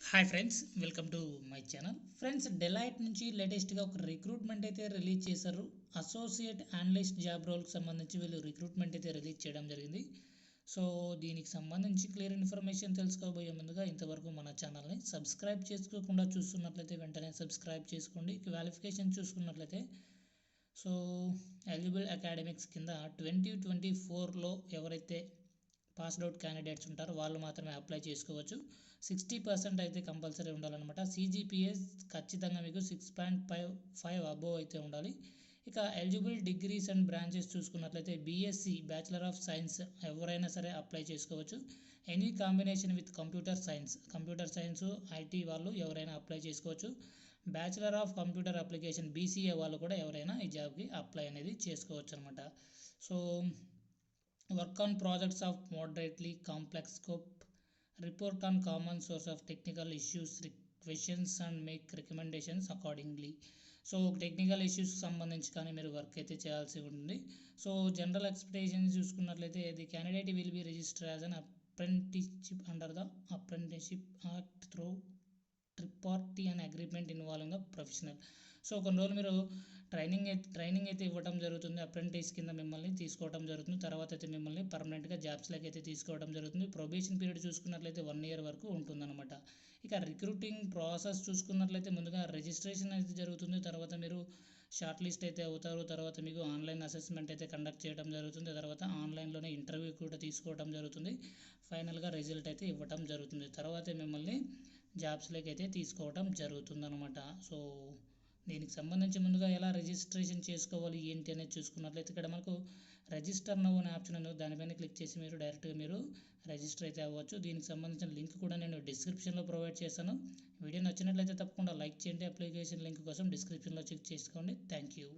Hi friends, welcome to my channel. Friends, Delight నుంచి లేటెస్ట్గా ఒక రిక్రూట్మెంట్ అయితే రిలీజ్ చేశారు. అసోసియేట్ అనలిస్ట్ జాబ్ రోల్కి సంబంధించి వీళ్ళు రిక్రూట్మెంట్ అయితే రిలీజ్ చేయడం జరిగింది. సో దీనికి సంబంధించి క్లియర్ ఇన్ఫర్మేషన్ తెలుసుకోబోయే ముందుగా ఇంతవరకు మన ఛానల్ని సబ్స్క్రైబ్ చేసుకోకుండా చూస్తున్నట్లయితే వెంటనే సబ్స్క్రైబ్ చేసుకోండి. క్వాలిఫికేషన్ చూసుకున్నట్లయితే సో ఎలిజిబుల్ అకాడమిక్స్ కింద 2024లో ఎవరైతే పాస్డ్ అవుట్ క్యాండిడేట్స్ ఉంటారో వాళ్ళు మాత్రమే అప్లై చేసుకోవచ్చు. 60% అయితే కంపల్సరీ ఉండాలన్నమాట. సిజిపిఎస్ ఖచ్చితంగా మీకు 6.5 అబోవ్ అయితే ఉండాలి. ఇక ఎలిజిబుల్ డిగ్రీస్ అండ్ బ్రాంచెస్ చూసుకున్నట్లయితే బీఎస్సీ బ్యాచిలర్ ఆఫ్ సైన్స్ ఎవరైనా సరే అప్లై చేసుకోవచ్చు. Any combination with computer science IT వాళ్ళు ఎవరైనా అప్లై చేసుకోవచ్చు. Bachelor of computer application BCA వాళ్ళు కూడా ఎవరైనా ఈ జాబ్కి అప్లై అనేది చేసుకోవచ్చు అనమాట. So work on projects of moderately complex scope, report on common source of technical issues, questions and make recommendations accordingly. So technical ఇష్యూస్కి సంబంధించి కానీ మీరు వర్క్ అయితే చేయాల్సి ఉంటుంది. సో జనరల్ ఎక్స్పెక్టేషన్స్ చూసుకున్నట్లయితే the candidate will be register as an apprenticeship under the apprenticeship act through tripartite and agreement involving the professional. So కొన్ని రోజులు మీరు ట్రైనింగ్ అయితే ఇవ్వడం జరుగుతుంది. అప్రెంటిస్ కింద మిమ్మల్ని తీసుకోవడం జరుగుతుంది. తర్వాత అయితే మిమ్మల్ని పర్మనెంట్గా జాబ్స్లోకి అయితే తీసుకోవడం జరుగుతుంది. ప్రొబేషన్ పీరియడ్ చూసుకున్నట్లయితే 1 year వరకు ఉంటుందన్నమాట. ఇక రిక్రూటింగ్ ప్రాసెస్ చూసుకున్నట్లయితే ముందుగా రిజిస్ట్రేషన్ అయితే జరుగుతుంది. తర్వాత మీరు షార్ట్ లిస్ట్ అయితే అవుతారు. తర్వాత మీకు ఆన్లైన్ అసెస్మెంట్ అయితే కండక్ట్ చేయడం జరుగుతుంది. తర్వాత ఆన్లైన్లోనే ఇంటర్వ్యూ కూడా తీసుకోవడం జరుగుతుంది. ఫైనల్గా రిజల్ట్ అయితే ఇవ్వడం జరుగుతుంది. తర్వాత మిమ్మల్ని జాబ్స్లోకి అయితే తీసుకోవడం జరుగుతుందన్నమాట. సో దీనికి సంబంధించి ముందుగా ఎలా రిజిస్ట్రేషన్ చేసుకోవాలి ఏంటి అనేది చూసుకున్నట్లయితే ఇక్కడ మనకు రిజిస్టర్ నౌ అనే ఆప్షన్ ఉంది. దానిపైన క్లిక్ చేసి మీరు డైరెక్ట్గా మీరు రిజిస్టర్ అయితే అవ్వచ్చు. దీనికి సంబంధించిన లింక్ కూడా నేను డిస్క్రిప్షన్లో ప్రొవైడ్ చేశాను. వీడియో నచ్చినట్లయితే తప్పకుండా లైక్ చేయండి. అప్లికేషన్ లింక్ కోసం డిస్క్రిప్షన్లో చెక్ చేసుకోండి. Thank you.